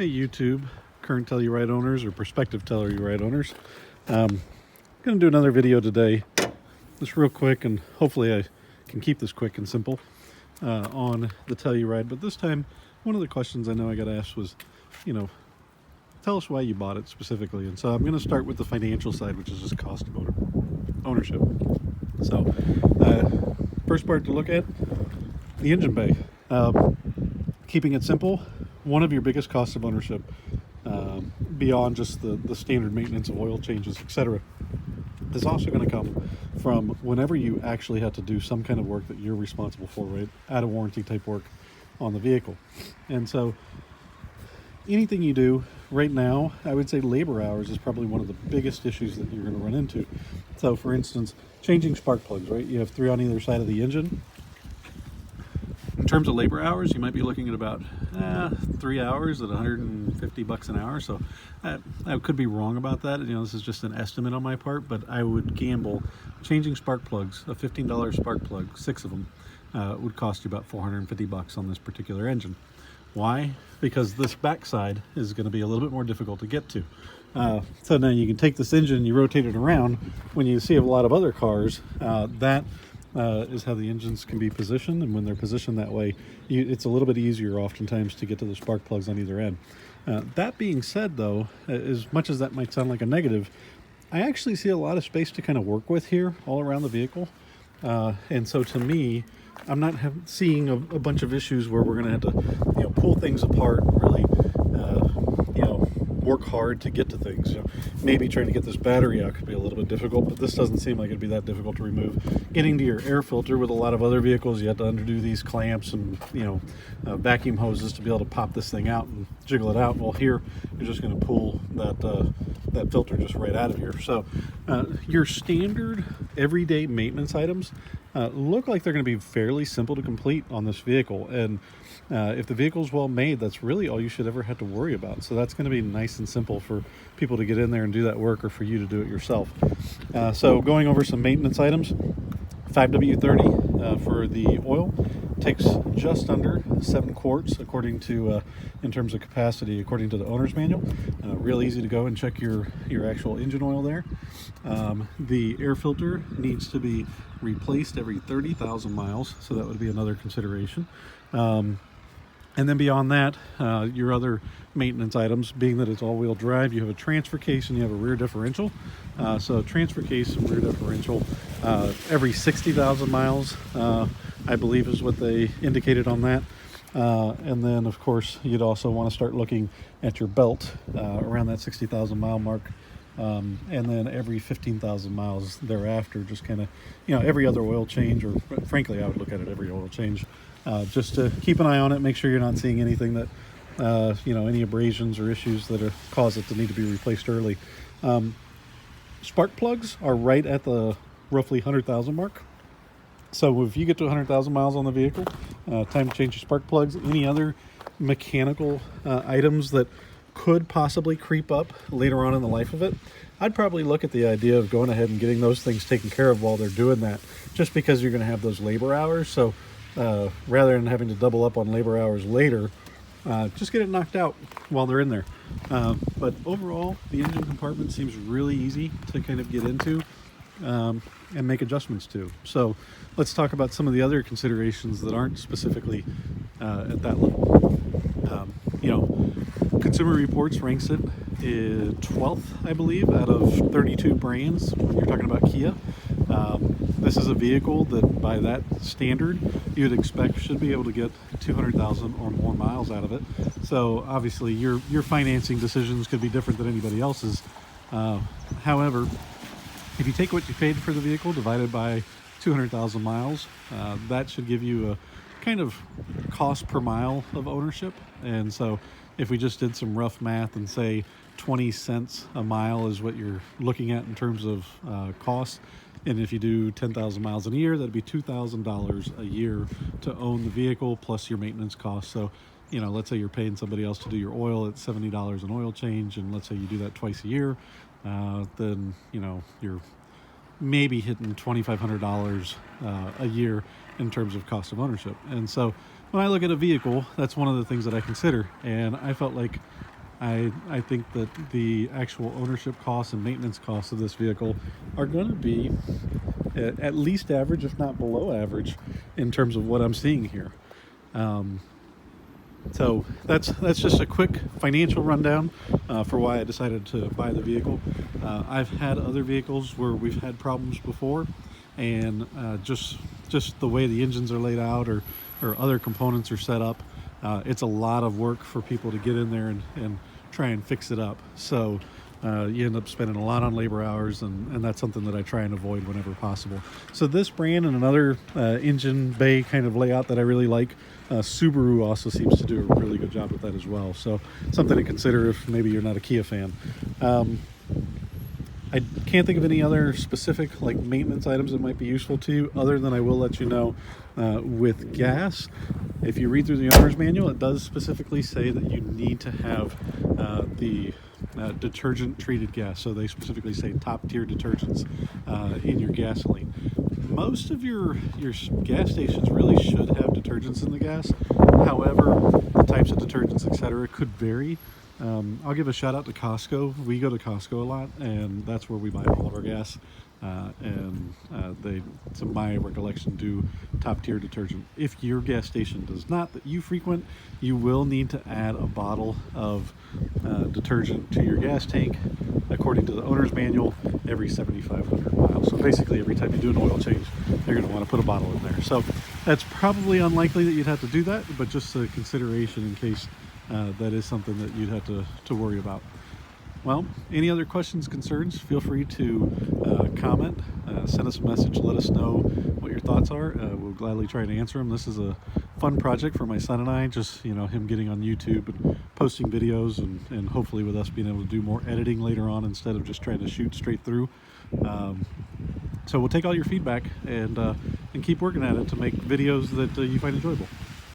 Hey YouTube, current Telluride owners or prospective Telluride owners. I'm going to do another video today, just real quick, and hopefully I can keep this quick and simple on the Telluride. But this time, one of the questions I know I got asked was, tell us why you bought it specifically. And so I'm going to start with the financial side, which is just cost of ownership. So first part to look at, the engine bay. Keeping it simple, one of your biggest costs of ownership, beyond just the standard maintenance of oil changes, etc., is also going to come from whenever you actually have to do some kind of work that you're responsible for, right? Out of warranty type work on the vehicle. And so anything you do right now, I would say labor hours is probably one of the biggest issues that you're going to run into. So for instance, changing spark plugs, right? You have 3 on either side of the engine. In terms of labor hours, you might be looking at about 3 hours at $150 an hour. So I could be wrong about that. This is just an estimate on my part, but I would gamble changing spark plugs, a $15 spark plug, 6 of them, would cost you about $450 on this particular engine. Why? Because this backside is going to be a little bit more difficult to get to. So now you can take this engine, you rotate it around. When you see a lot of other cars, that is how the engines can be positioned, and when they're positioned that way, it's a little bit easier oftentimes to get to the spark plugs on either end. That being said, though, as much as that might sound like a negative, I actually see a lot of space to kind of work with here all around the vehicle, and so to me, I'm not seeing a bunch of issues where we're going to have to pull things apart and really work hard to get to things. Maybe trying to get this battery out could be a little bit difficult, but this doesn't seem like it'd be that difficult to remove. Getting to your air filter, with a lot of other vehicles, you have to undo these clamps and vacuum hoses to be able to pop this thing out and jiggle it out. Well, here you're just going to pull that filter just right out of here. So your standard everyday maintenance items look like they're going to be fairly simple to complete on this vehicle, and if the vehicle's well made, that's really all you should ever have to worry about. So that's going to be nice and simple for people to get in there and do that work, or for you to do it yourself. So going over some maintenance items, 5W30 for the oil takes just under 7 quarts according to in terms of capacity, according to the owner's manual. Real easy to go and check your actual engine oil there. The air filter needs to be replaced every 30,000 miles, so that would be another consideration. And then beyond that, your other maintenance items, being that it's all-wheel drive, you have a transfer case and you have a rear differential. So transfer case and rear differential every 60,000 miles, I believe is what they indicated on that. And then, of course, you'd also want to start looking at your belt around that 60,000 mile mark. And then every 15,000 miles thereafter, just kind of, every other oil change, or frankly, I would look at it every oil change, just to keep an eye on it, make sure you're not seeing anything that, any abrasions or issues that cause it to need to be replaced early. Spark plugs are right at the roughly 100,000 mark. So if you get to 100,000 miles on the vehicle, time to change your spark plugs. Any other mechanical items that could possibly creep up later on in the life of it, I'd probably look at the idea of going ahead and getting those things taken care of while they're doing that, just because you're going to have those labor hours. So rather than having to double up on labor hours later, just get it knocked out while they're in there. But overall, the engine compartment seems really easy to kind of get into and make adjustments to. So let's talk about some of the other considerations that aren't specifically at that level. Consumer Reports ranks it 12th, I believe, out of 32 brands when you're talking about Kia. This is a vehicle that, by that standard, you'd expect should be able to get 200,000 or more miles out of it. So obviously your financing decisions could be different than anybody else's. However, if you take what you paid for the vehicle divided by 200,000 miles, that should give you a kind of cost per mile of ownership. And so if we just did some rough math and say 20 cents a mile is what you're looking at in terms of cost, and if you do 10,000 miles in a year, that'd be $2,000 a year to own the vehicle plus your maintenance costs. So let's say you're paying somebody else to do your oil at $70 an oil change, and let's say you do that twice a year, then you're maybe hitting $2,500 a year in terms of cost of ownership. And so when I look at a vehicle, that's one of the things that I consider. And I felt like I think that the actual ownership costs and maintenance costs of this vehicle are going to be at least average, if not below average, in terms of what I'm seeing here. So that's just a quick financial rundown for why I decided to buy the vehicle. I've had other vehicles where we've had problems before, and just the way the engines are laid out or other components are set up, it's a lot of work for people to get in there and try and fix it up. So you end up spending a lot on labor hours, and that's something that I try and avoid whenever possible. So this brand and another engine bay kind of layout that I really like, Subaru also seems to do a really good job with that as well. So something to consider if maybe you're not a Kia fan. I can't think of any other specific like maintenance items that might be useful to you, other than I will let you know with gas, if you read through the owner's manual, it does specifically say that you need to have the detergent treated gas. So they specifically say top tier detergents in your gasoline. Most of your gas stations really should have detergents in the gas. However, the types of detergents, etc., could vary. I'll give a shout out to Costco. We go to Costco a lot, and that's where we buy all of our gas. They, to my recollection, do top tier detergent. If your gas station does not, that you frequent, you will need to add a bottle of detergent to your gas tank, according to the owner's manual, every 7,500 miles. So basically, every time you do an oil change, you're going to want to put a bottle in there. So that's probably unlikely that you'd have to do that, but just a consideration in case that is something that you'd have to worry about. Well, any other questions, concerns, feel free to comment, send us a message, let us know what your thoughts are. We'll gladly try and answer them. This is a fun project for my son and I, just, him getting on YouTube and posting videos, and hopefully with us being able to do more editing later on instead of just trying to shoot straight through. So we'll take all your feedback and keep working at it to make videos that you find enjoyable.